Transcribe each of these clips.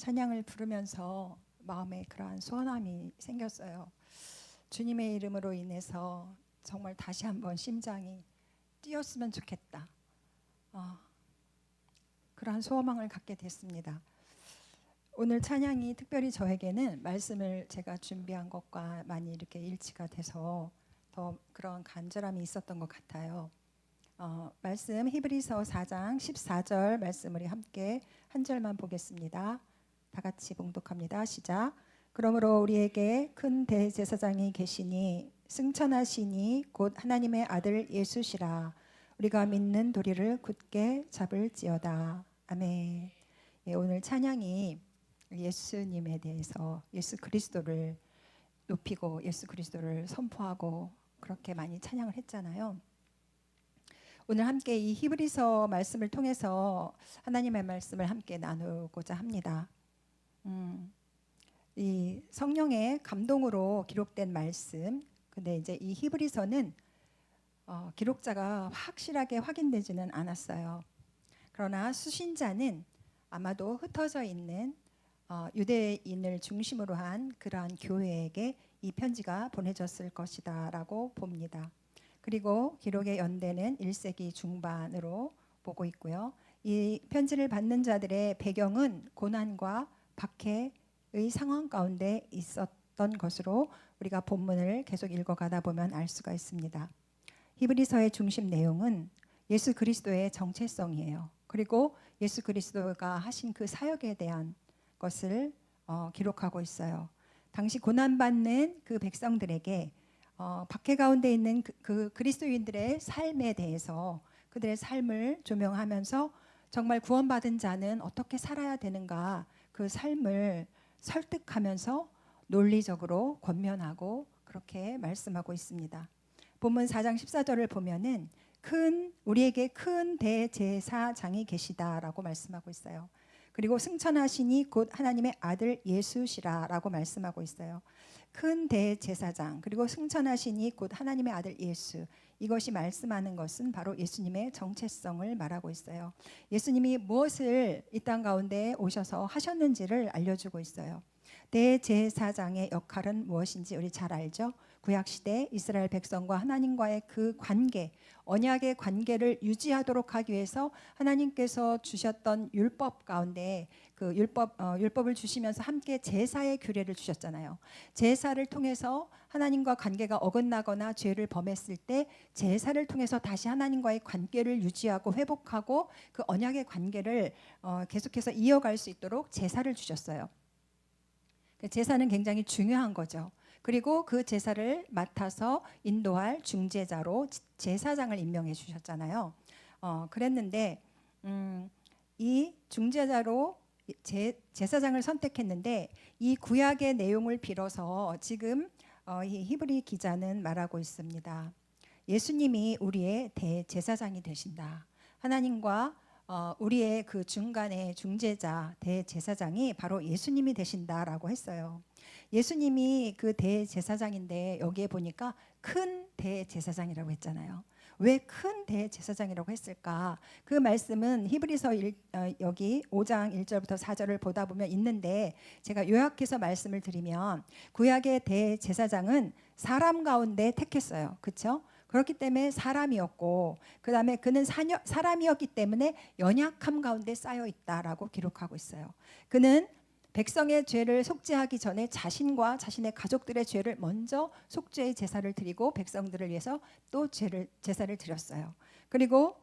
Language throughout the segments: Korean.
찬양을 부르면서 마음에 그러한 소원함이 생겼어요. 주님의 이름으로 인해서 정말 다시 한번 심장이 뛰었으면 좋겠다. 그러한 소망을 갖게 됐습니다. 오늘 찬양이 특별히 저에게는 말씀을 제가 준비한 것과 많이 이렇게 일치가 돼서 더 그런 간절함이 있었던 것 같아요. 말씀 히브리서 4장 14절 말씀 우리 함께 한 절만 보겠습니다. 다 같이 봉독합니다. 시작. 그러므로 우리에게 큰 대제사장이 계시니 승천하시니 곧 하나님의 아들 예수시라. 우리가 믿는 도리를 굳게 잡을지어다. 아멘. 예, 오늘 찬양이 예수님에 대해서 예수 그리스도를 높이고 예수 그리스도를 선포하고 그렇게 많이 찬양을 했잖아요. 오늘 함께 이 히브리서 말씀을 통해서 하나님의 말씀을 함께 나누고자 합니다. 이 성령의 감동으로 기록된 말씀. 근데 이제 이 히브리서는 기록자가 확실하게 확인되지는 않았어요. 그러나 수신자는 아마도 흩어져 있는 유대인을 중심으로 한 그러한 교회에게 이 편지가 보내졌을 것이다라고 봅니다. 그리고 기록의 연대는 1세기 중반으로 보고 있고요. 이 편지를 받는 자들의 배경은 고난과 박해의 상황 가운데 있었던 것으로 우리가 본문을 계속 읽어가다 보면 알 수가 있습니다. 히브리서의 중심 내용은 예수 그리스도의 정체성이에요. 그리고 예수 그리스도가 하신 그 사역에 대한 것을 기록하고 있어요. 당시 고난받는 그 백성들에게 박해 가운데 있는 그 그리스도인들의 삶에 대해서 그들의 삶을 조명하면서 정말 구원받은 자는 어떻게 살아야 되는가 그 삶을 설득하면서 논리적으로 권면하고 그렇게 말씀하고 있습니다. 본문 4장 14절을 보면은 우리에게 큰 대제사장이 계시다라고 말씀하고 있어요. 그리고 승천하시니 곧 하나님의 아들 예수시라라고 말씀하고 있어요. 큰 대제사장 그리고 승천하시니 곧 하나님의 아들 예수, 이것이 말씀하는 것은 바로 예수님의 정체성을 말하고 있어요. 예수님이 무엇을 이 땅 가운데 오셔서 하셨는지를 알려주고 있어요. 대제사장의 역할은 무엇인지 우리 잘 알죠? 구약시대 이스라엘 백성과 하나님과의 그 관계, 언약의 관계를 유지하도록 하기 위해서 하나님께서 주셨던 율법 가운데 그 율법을 주시면서 함께 제사의 규례를 주셨잖아요. 제사를 통해서 하나님과 관계가 어긋나거나 죄를 범했을 때 제사를 통해서 다시 하나님과의 관계를 유지하고 회복하고 그 언약의 관계를 계속해서 이어갈 수 있도록 제사를 주셨어요. 제사는 굉장히 중요한 거죠. 그리고 그 제사를 맡아서 인도할 중재자로 제사장을 임명해 주셨잖아요. 그랬는데 이 중재자로 제사장을 선택했는데 이 구약의 내용을 빌어서 지금 이 히브리 기자는 말하고 있습니다. 예수님이 우리의 대제사장이 되신다. 하나님과 우리의 그 중간의 중재자 대제사장이 바로 예수님이 되신다라고 했어요. 예수님이 그 대제사장인데 여기에 보니까 큰 대제사장이라고 했잖아요. 왜 큰 대제사장이라고 했을까? 그 말씀은 히브리서 여기 5장 1절부터 4절을 보다 보면 있는데 제가 요약해서 말씀을 드리면 구약의 대제사장은 사람 가운데 택했어요. 그렇죠? 그렇기 때문에 사람이었고 그 다음에 그는 사람이었기 때문에 연약함 가운데 쌓여 있다라고 기록하고 있어요. 그는 백성의 죄를 속죄하기 전에 자신과 자신의 가족들의 죄를 먼저 속죄의 제사를 드리고 백성들을 위해서 또 제사를 드렸어요. 그리고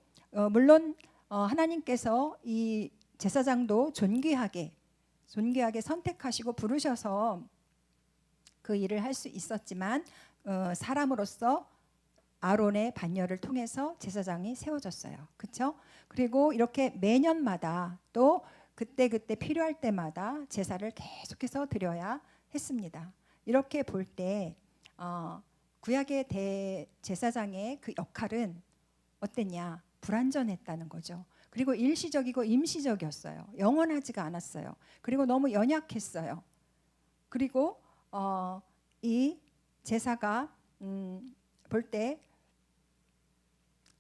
물론 하나님께서 이 제사장도 존귀하게 선택하시고 부르셔서 그 일을 할 수 있었지만 사람으로서 아론의 반열을 통해서 제사장이 세워졌어요. 그렇죠? 그리고 이렇게 매년마다 또 그때 필요할 때마다 제사를 계속해서 드려야 했습니다. 이렇게 볼 때 구약의 대제사장의 그 역할은 어땠냐? 불완전했다는 거죠. 그리고 일시적이고 임시적이었어요. 영원하지가 않았어요. 그리고 너무 연약했어요. 그리고 이 제사가 볼 때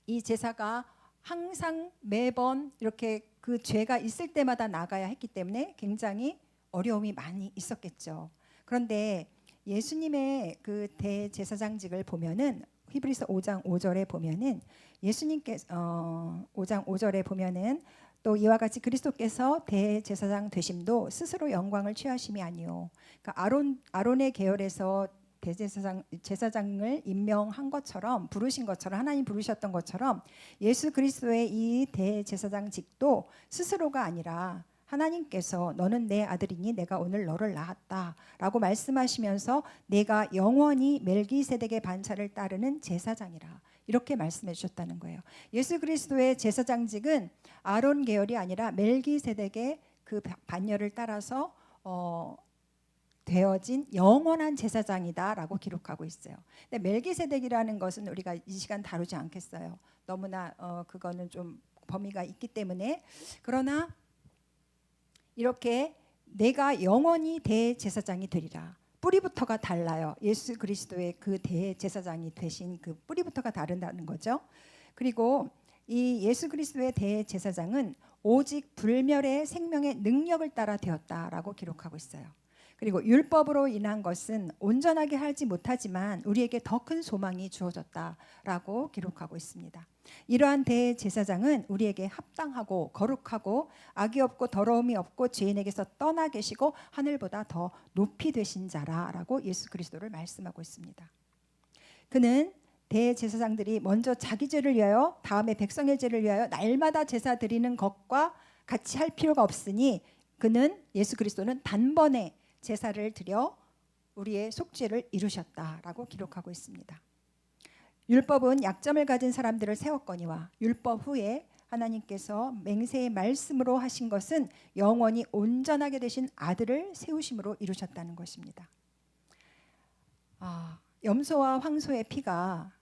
이 제사가 항상 매번 이렇게 그 죄가 있을 때마다 나가야 했기 때문에 굉장히 어려움이 많이 있었겠죠. 그런데 예수님의 그 대제사장직을 보면은 히브리서 5장 5절에 보면은 예수님께서 5장 5절에 보면은 또 이와 같이 그리스도께서 대제사장 되심도 스스로 영광을 취하심이 아니요. 그러니까 아론의 계열에서 제사장을 임명한 것처럼 부르신 것처럼 하나님 부르셨던 것처럼 예수 그리스도의 이 대제사장직도 스스로가 아니라 하나님께서 너는 내 아들이니 내가 오늘 너를 낳았다라고 말씀하시면서 내가 영원히 멜기세덱의 반차를 따르는 제사장이라 이렇게 말씀해 주셨다는 거예요. 예수 그리스도의 제사장직은 아론 계열이 아니라 멜기세덱의 그 반열을 따라서 되어진 영원한 제사장이다라고 기록하고 있어요. 근데 멜기세덱이라는 것은 우리가 이 시간 다루지 않겠어요. 너무나 그거는 좀 범위가 있기 때문에. 그러나 이렇게 내가 영원히 대제사장이 되리라. 뿌리부터가 달라요. 예수 그리스도의 그 대제사장이 되신 그 뿌리부터가 다른다는 거죠. 그리고 이 예수 그리스도의 대제사장은 오직 불멸의 생명의 능력을 따라 되었다라고 기록하고 있어요. 그리고 율법으로 인한 것은 온전하게 하지 못하지만 우리에게 더 큰 소망이 주어졌다라고 기록하고 있습니다. 이러한 대제사장은 우리에게 합당하고 거룩하고 악이 없고 더러움이 없고 죄인에게서 떠나 계시고 하늘보다 더 높이 되신 자라라고 예수 그리스도를 말씀하고 있습니다. 그는 대제사장들이 먼저 자기 죄를 위하여 다음에 백성의 죄를 위하여 날마다 제사 드리는 것과 같이 할 필요가 없으니 그는 예수 그리스도는 단번에 제사를 드려 우리의 속죄를 이루셨다라고 기록하고 있습니다. 율법은 약점을 가진 사람들을 세웠거니와 율법 후에 하나님께서 맹세의 말씀으로 하신 것은 영원히 온전하게 되신 아들을 세우심으로 이루셨다는 것입니다. 염소와 황소의 피가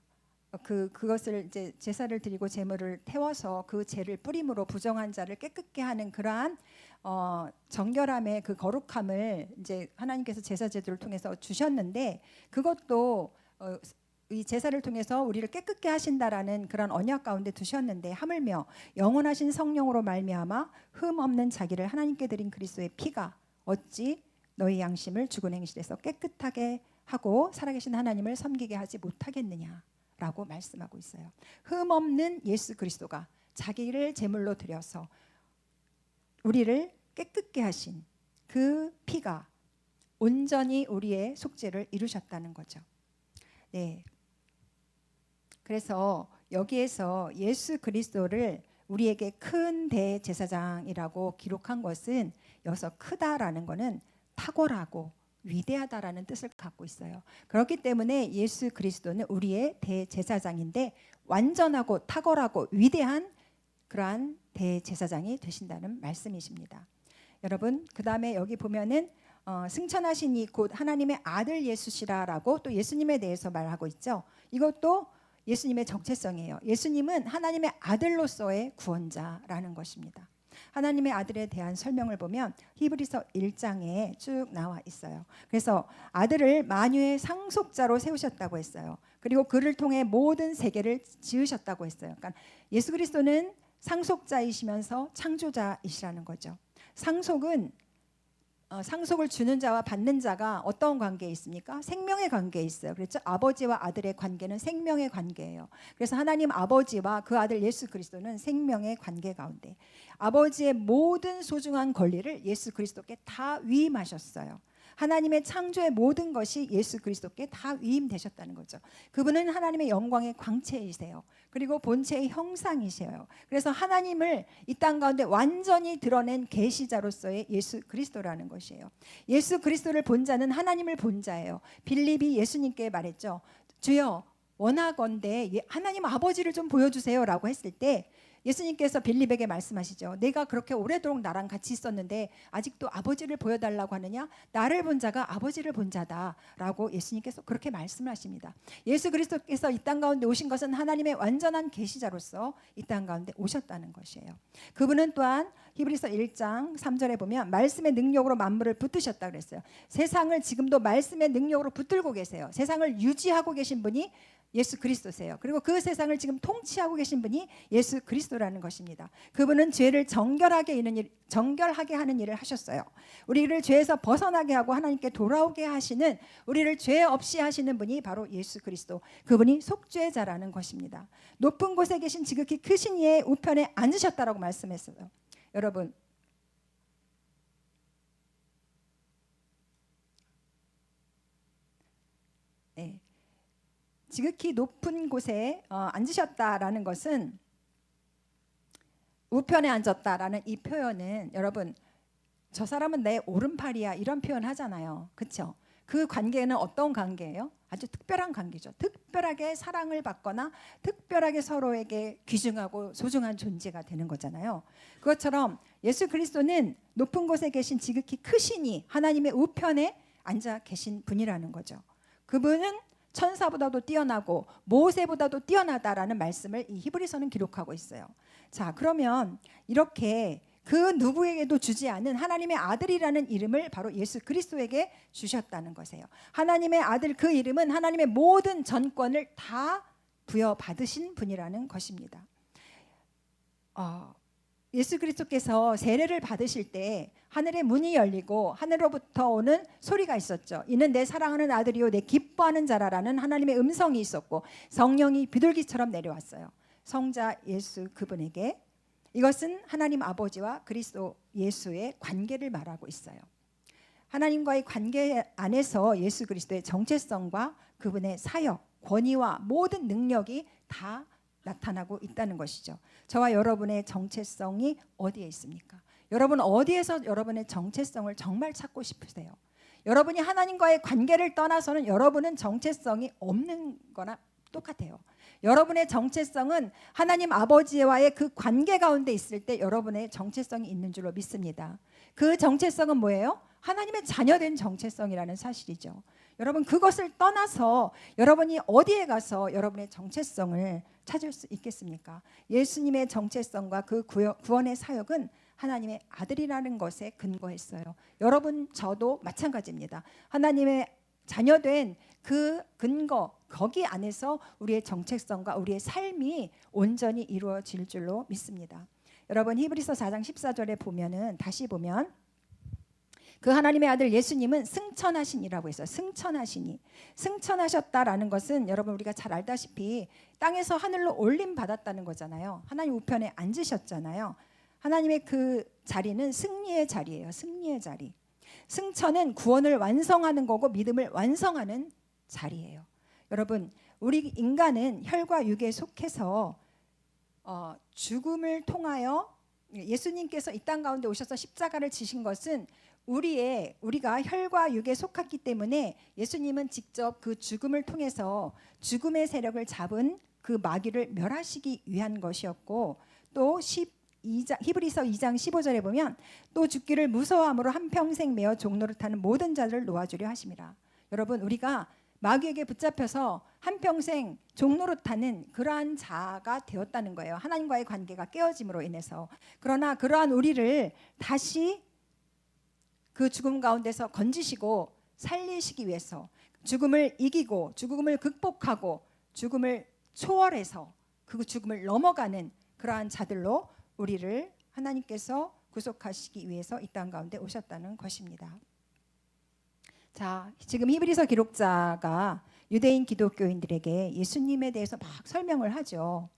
그것을 이제 제사를 드리고 제물을 태워서 그 죄를 뿌림으로 부정한 자를 깨끗게 하는 그러한 정결함의 그 거룩함을 이제 하나님께서 제사 제도를 통해서 주셨는데 그것도 이 제사를 통해서 우리를 깨끗게 하신다라는 그런 언약 가운데 두셨는데 하물며 영원하신 성령으로 말미암아 흠 없는 자기를 하나님께 드린 그리스도의 피가 어찌 너희 양심을 죽은 행실에서 깨끗하게 하고 살아계신 하나님을 섬기게 하지 못하겠느냐라고 말씀하고 있어요. 흠 없는 예수 그리스도가 자기를 제물로 드려서 우리를 깨끗게 하신 그 피가 온전히 우리의 속죄를 이루셨다는 거죠. 네. 그래서 여기에서 예수 그리스도를 우리에게 큰 대제사장이라고 기록한 것은 여기서 크다라는 것은 탁월하고 위대하다라는 뜻을 갖고 있어요. 그렇기 때문에 예수 그리스도는 우리의 대제사장인데 완전하고 탁월하고 위대한 그러한 대제사장이 되신다는 말씀이십니다. 여러분, 그 다음에 여기 보면은 승천하신 이 곧 하나님의 아들 예수시라라고 또 예수님에 대해서 말하고 있죠. 이것도 예수님의 정체성이에요. 예수님은 하나님의 아들로서의 구원자라는 것입니다. 하나님의 아들에 대한 설명을 보면 히브리서 1장에 쭉 나와 있어요. 그래서 아들을 만유의 상속자로 세우셨다고 했어요. 그리고 그를 통해 모든 세계를 지으셨다고 했어요. 그러니까 예수 그리스도는 상속자이시면서 창조자이시라는 거죠. 상속을 주는 자와 받는 자가 어떤 관계에 있습니까? 생명의 관계에 있어요. 그렇죠? 아버지와 아들의 관계는 생명의 관계예요. 그래서 하나님 아버지와 그 아들 예수 그리스도는 생명의 관계 가운데 아버지의 모든 소중한 권리를 예수 그리스도께 다 위임하셨어요. 하나님의 창조의 모든 것이 예수 그리스도께 다 위임되셨다는 거죠. 그분은 하나님의 영광의 광채이세요. 그리고 본체의 형상이세요. 그래서 하나님을 이 땅 가운데 완전히 드러낸 계시자로서의 예수 그리스도라는 것이에요. 예수 그리스도를 본 자는 하나님을 본 자예요. 빌립이 예수님께 말했죠. 주여 원하건대 하나님 아버지를 좀 보여주세요라고 했을 때 예수님께서 빌립에게 말씀하시죠. 내가 그렇게 오래도록 나랑 같이 있었는데 아직도 아버지를 보여달라고 하느냐? 나를 본 자가 아버지를 본 자다라고 예수님께서 그렇게 말씀하십니다. 예수 그리스도께서 이 땅 가운데 오신 것은 하나님의 완전한 계시자로서 이 땅 가운데 오셨다는 것이에요. 그분은 또한 히브리서 1장 3절에 보면 말씀의 능력으로 만물을 붙드셨다 그랬어요. 세상을 지금도 말씀의 능력으로 붙들고 계세요. 세상을 유지하고 계신 분이 예수 그리스도세요. 그리고 그 세상을 지금 통치하고 계신 분이 예수 그리스도라는 것입니다. 그분은 죄를 정결하게 하는 일을 하셨어요. 우리를 죄에서 벗어나게 하고 하나님께 돌아오게 하시는, 우리를 죄 없이 하시는 분이 바로 예수 그리스도, 그분이 속죄자라는 것입니다. 높은 곳에 계신 지극히 크신 이의 우편에 앉으셨다라고 말씀했어요. 여러분, 네. 지극히 높은 곳에 앉으셨다라는 것은, 우편에 앉았다라는 이 표현은, 여러분, 저 사람은 내 오른팔이야 이런 표현 하잖아요. 그렇죠? 그 관계는 어떤 관계예요? 아주 특별한 관계죠. 특별하게 사랑을 받거나 특별하게 서로에게 귀중하고 소중한 존재가 되는 거잖아요. 그것처럼 예수 그리스도는 높은 곳에 계신 지극히 크시니 하나님의 우편에 앉아 계신 분이라는 거죠. 그분은 천사보다도 뛰어나고 모세보다도 뛰어나다라는 말씀을 이 히브리서는 기록하고 있어요. 자, 그러면 이렇게 그 누구에게도 주지 않은 하나님의 아들이라는 이름을 바로 예수 그리스도에게 주셨다는 것이에요. 하나님의 아들, 그 이름은 하나님의 모든 전권을 다 부여받으신 분이라는 것입니다. 예수 그리스도께서 세례를 받으실 때 하늘의 문이 열리고 하늘로부터 오는 소리가 있었죠. 이는 내 사랑하는 아들이요 내 기뻐하는 자라라는 하나님의 음성이 있었고, 성령이 비둘기처럼 내려왔어요. 성자 예수 그분에게. 이것은 하나님 아버지와 그리스도 예수의 관계를 말하고 있어요. 하나님과의 관계 안에서 예수 그리스도의 정체성과 그분의 사역, 권위와 모든 능력이 다 나타나고 있다는 것이죠. 저와 여러분의 정체성이 어디에 있습니까? 여러분 어디에서 여러분의 정체성을 정말 찾고 싶으세요? 여러분이 하나님과의 관계를 떠나서는 여러분은 정체성이 없는 거나 똑같아요. 여러분의 정체성은 하나님 아버지와의 그 관계 가운데 있을 때 여러분의 정체성이 있는 줄로 믿습니다. 그 정체성은 뭐예요? 하나님의 자녀된 정체성이라는 사실이죠. 여러분, 그것을 떠나서 여러분이 어디에 가서 여러분의 정체성을 찾을 수 있겠습니까? 예수님의 정체성과 그 구원의 사역은 하나님의 아들이라는 것에 근거했어요. 여러분, 저도 마찬가지입니다. 하나님의 자녀된 그 근거, 거기 안에서 우리의 정체성과 우리의 삶이 온전히 이루어질 줄로 믿습니다. 여러분, 히브리서 4장 14절에 보면은, 다시 보면 그 하나님의 아들 예수님은 승천하신이라고 했어요. 승천하시니. 승천하셨다라는 것은 여러분 우리가 잘 알다시피 땅에서 하늘로 올림 받았다는 거잖아요. 하나님 우편에 앉으셨잖아요. 하나님의 그 자리는 승리의 자리예요. 승리의 자리. 승천은 구원을 완성하는 거고 믿음을 완성하는 자리예요. 여러분, 우리 인간은 혈과 육에 속해서 죽음을 통하여, 예수님께서 이 땅 가운데 오셔서 십자가를 지신 것은 우리가 혈과 육에 속했기 때문에 예수님은 직접 그 죽음을 통해서 죽음의 세력을 잡은 그 마귀를 멸하시기 위한 것이었고, 또 히브리서 2장 15절에 보면 또 죽기를 무서워함으로 한평생 매어 종로를 타는 모든 자들을 놓아주려 하심이라. 여러분, 우리가 마귀에게 붙잡혀서 한평생 종로를 타는 그러한 자가 되었다는 거예요. 하나님과의 관계가 깨어짐으로 인해서. 그러나 그러한 우리를 다시 그 죽음 가운데서 건지시고 살리시기 위해서, 죽음을 이기고 죽음을 극복하고 죽음을 초월해서 그 죽음을 넘어가는 그러한 자들로 우리를 하나님께서 구속하시기 위해서 이 땅 가운데 오셨다는 것입니다. 자, 지금 히브리서 기록자가 유대인 기독교인들에게 예수님에 대해서 막 설명을 하죠.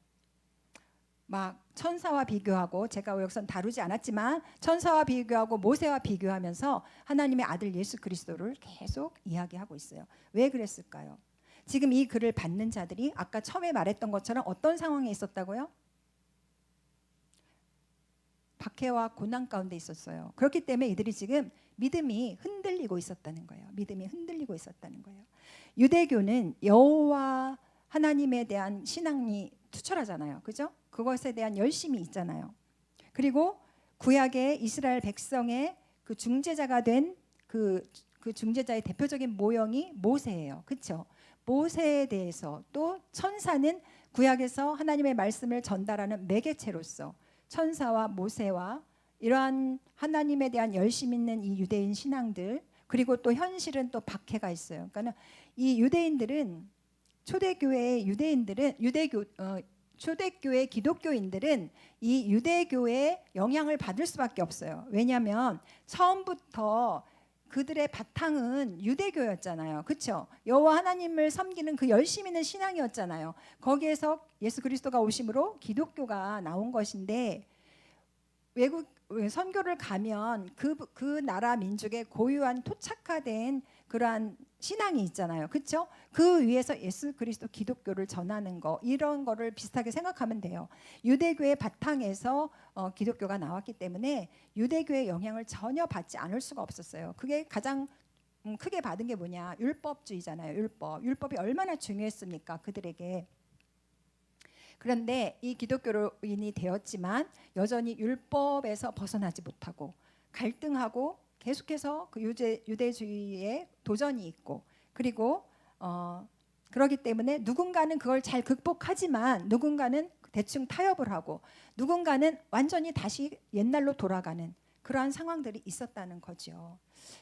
막 천사와 비교하고, 제가 여기선 다루지 않았지만 천사와 비교하고 모세와 비교하면서 하나님의 아들 예수 그리스도를 계속 이야기하고 있어요. 왜 그랬을까요? 지금 이 글을 받는 자들이 아까 처음에 말했던 것처럼 어떤 상황에 있었다고요? 박해와 고난 가운데 있었어요. 그렇기 때문에 이들이 지금 믿음이 흔들리고 있었다는 거예요. 믿음이 흔들리고 있었다는 거예요. 유대교는 여호와 하나님에 대한 신앙이 투철하잖아요. 그죠? 그것에 대한 열심이 있잖아요. 그리고 구약의 이스라엘 백성의 그 중재자가 된 그 중재자의 대표적인 모형이 모세예요. 그렇죠? 모세에 대해서, 또 천사는 구약에서 하나님의 말씀을 전달하는 매개체로서 천사와 모세와 이러한 하나님에 대한 열심 있는 이 유대인 신앙들, 그리고 또 현실은 또 박해가 있어요. 그러니까 이 유대인들은 초대교회 유대인들은 초대교회 기독교인들은 이 유대교의 영향을 받을 수밖에 없어요. 왜냐하면 처음부터 그들의 바탕은 유대교였잖아요. 그렇죠? 여호와 하나님을 섬기는 그 열심 있는 신앙이었잖아요. 거기에서 예수 그리스도가 오심으로 기독교가 나온 것인데, 외국 선교를 가면 그 나라 민족의 고유한 토착화된 그러한 신앙이 있잖아요. 그렇죠? 그 위에서 예수 그리스도 기독교를 전하는 거, 이런 거를 비슷하게 생각하면 돼요. 유대교의 바탕에서 기독교가 나왔기 때문에 유대교의 영향을 전혀 받지 않을 수가 없었어요. 그게 가장 크게 받은 게 뭐냐? 율법주의잖아요. 율법이 얼마나 중요했습니까? 그들에게. 그런데 이 기독교인이 되었지만 여전히 율법에서 벗어나지 못하고 갈등하고 계속해서 그 유대주의에 도전이 있고, 그리고 그러기 때문에 누군가는 그걸 잘 극복하지만 누군가는 대충 타협을 하고 누군가는 완전히 다시 옛날로 돌아가는 그러한 상황들이 있었다는 거죠.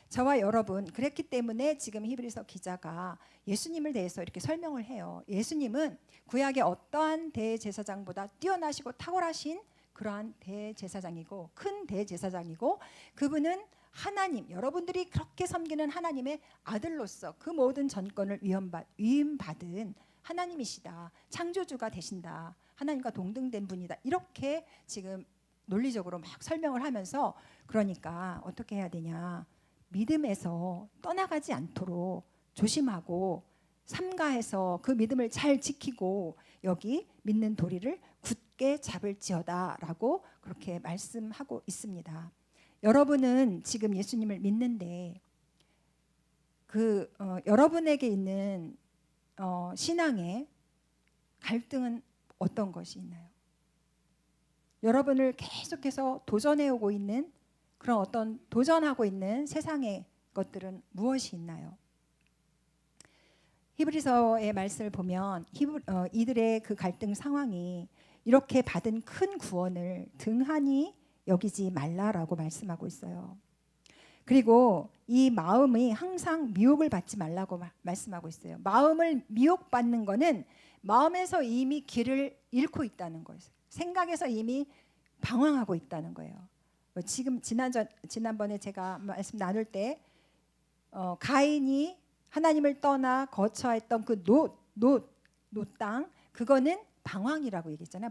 저와 여러분, 그랬기 때문에 지금 히브리서 기자가 예수님을 대해서 이렇게 설명을 해요. 예수님은 구약의 어떠한 대제사장보다 뛰어나시고 탁월하신 그러한 대제사장이고, 큰 대제사장이고, 그분은 하나님, 여러분들이 그렇게 섬기는 하나님의 아들로서 그 모든 전권을 위임받은 하나님이시다. 창조주가 되신다. 하나님과 동등된 분이다. 이렇게 지금 논리적으로 막 설명을 하면서, 그러니까 어떻게 해야 되냐, 믿음에서 떠나가지 않도록 조심하고 삼가해서 그 믿음을 잘 지키고 여기 믿는 도리를 굳게 잡을지어다 라고 그렇게 말씀하고 있습니다. 여러분은 지금 예수님을 믿는데 여러분에게 있는 신앙의 갈등은 어떤 것이 있나요? 여러분을 계속해서 도전해오고 있는 그런 어떤 도전하고 있는 세상의 것들은 무엇이 있나요? 히브리서의 말씀을 보면 이들의 그 갈등 상황이 이렇게 받은 큰 구원을 등한히 여기지 말라라고 말씀하고 있어요. 그리고 이 마음이 항상 미혹을 받지 말라고 말씀하고 있어요. 마음을 미혹받는 거는 마음에서 이미 길을 잃고 있다는 거예요. 생각에서 이미 방황하고 있다는 거예요. 지금 지난번에 제가 말씀 나눌 때 가인이 하나님을 떠나 거처했던 그 놋 땅, 그거는 방황이라고 얘기했잖아요.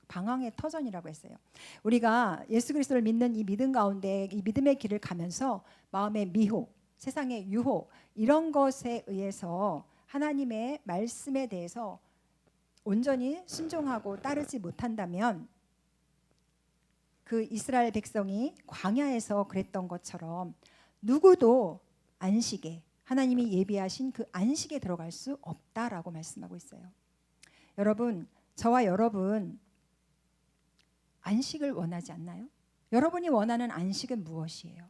방황의 터전이라고 했어요. 우리가 예수 그리스도를 믿는 이 믿음 가운데 이 믿음의 길을 가면서 마음의 미혹, 세상의 유혹, 이런 것에 의해서 하나님의 말씀에 대해서 온전히 순종하고 따르지 못한다면 그 이스라엘 백성이 광야에서 그랬던 것처럼 누구도 안식에, 하나님이 예비하신 그 안식에 들어갈 수 없다라고 말씀하고 있어요. 여러분, 저와 여러분 안식을 원하지 않나요? 여러분이 원하는 안식은 무엇이에요?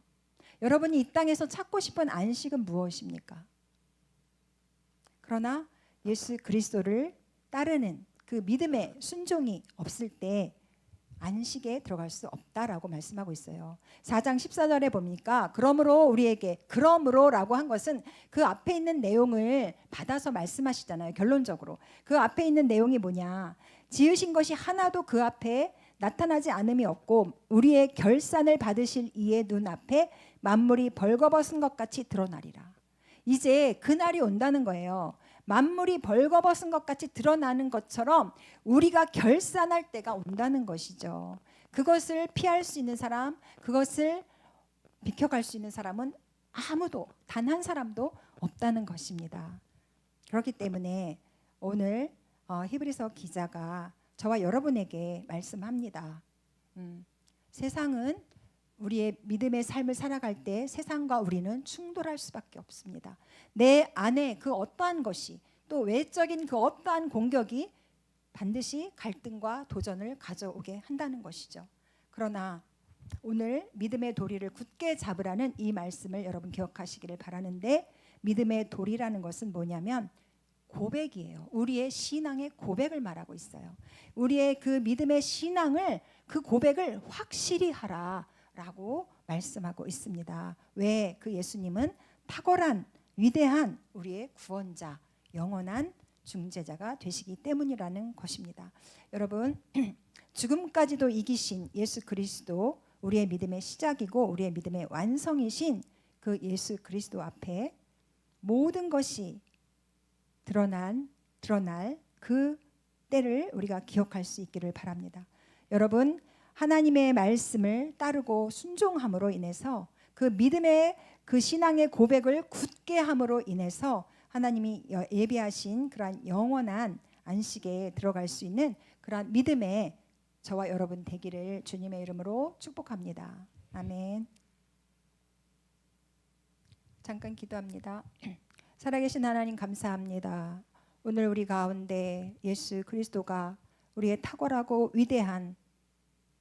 여러분이 이 땅에서 찾고 싶은 안식은 무엇입니까? 그러나 예수 그리스도를 따르는 그 믿음의 순종이 없을 때 안식에 들어갈 수 없다라고 말씀하고 있어요. 4장 14절에 보니까 그러므로라고 한 것은 그 앞에 있는 내용을 받아서 말씀하시잖아요. 결론적으로 그 앞에 있는 내용이 뭐냐, 지으신 것이 하나도 그 앞에 나타나지 않음이 없고 우리의 결산을 받으실 이의 눈앞에 만물이 벌거벗은 것 같이 드러나리라. 이제 그날이 온다는 거예요. 만물이 벌거벗은 것 같이 드러나는 것처럼 우리가 결산할 때가 온다는 것이죠. 그것을 피할 수 있는 사람, 그것을 비켜갈 수 있는 사람은 아무도, 단 한 사람도 없다는 것입니다. 그렇기 때문에 오늘 히브리서 기자가 저와 여러분에게 말씀합니다. 세상은 우리의 믿음의 삶을 살아갈 때 세상과 우리는 충돌할 수밖에 없습니다. 내 안에 그 어떠한 것이, 또 외적인 그 어떠한 공격이 반드시 갈등과 도전을 가져오게 한다는 것이죠. 그러나 오늘 믿음의 도리를 굳게 잡으라는 이 말씀을 여러분 기억하시기를 바라는데, 믿음의 도리라는 것은 뭐냐면 고백이에요. 우리의 신앙의 고백을 말하고 있어요. 우리의 그 믿음의 신앙을, 그 고백을 확실히 하라 라고 말씀하고 있습니다. 왜? 그 예수님은 탁월한 위대한 우리의 구원자, 영원한 중재자가 되시기 때문이라는 것입니다. 여러분, 죽음까지도 이기신 예수 그리스도, 우리의 믿음의 시작이고 우리의 믿음의 완성이신 그 예수 그리스도 앞에 모든 것이 드러날 그 때를 우리가 기억할 수 있기를 바랍니다. 여러분, 하나님의 말씀을 따르고 순종함으로 인해서 그 믿음의 그 신앙의 고백을 굳게 함으로 인해서 하나님이 예비하신 그러한 영원한 안식에 들어갈 수 있는 그러한 믿음의 저와 여러분 되기를 주님의 이름으로 축복합니다. 아멘. 잠깐 기도합니다. 살아계신 하나님 감사합니다. 오늘 우리 가운데 예수 그리스도가 우리의 탁월하고 위대한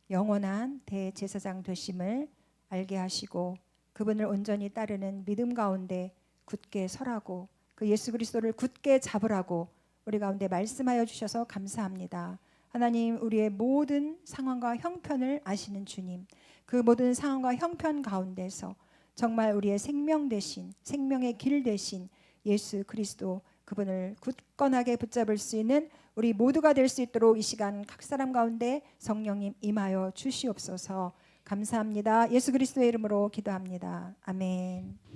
영원한 대제사장 되심을 알게 하시고 그분을 온전히 따르는 믿음 가운데 굳게 서라고 그 예수 그리스도를 굳게 잡으라고 우리 가운데 말씀하여 주셔서 감사합니다. 하나님, 우리의 모든 상황과 형편을 아시는 주님, 그 모든 상황과 형편 가운데서 정말 우리의 생명 되신, 생명의 길 되신 예수 그리스도, 그분을 굳건하게 붙잡을 수 있는 우리 모두가 될 수 있도록 이 시간 각 사람 가운데 성령님 임하여 주시옵소서. 감사합니다. 예수 그리스도의 이름으로 기도합니다. 아멘.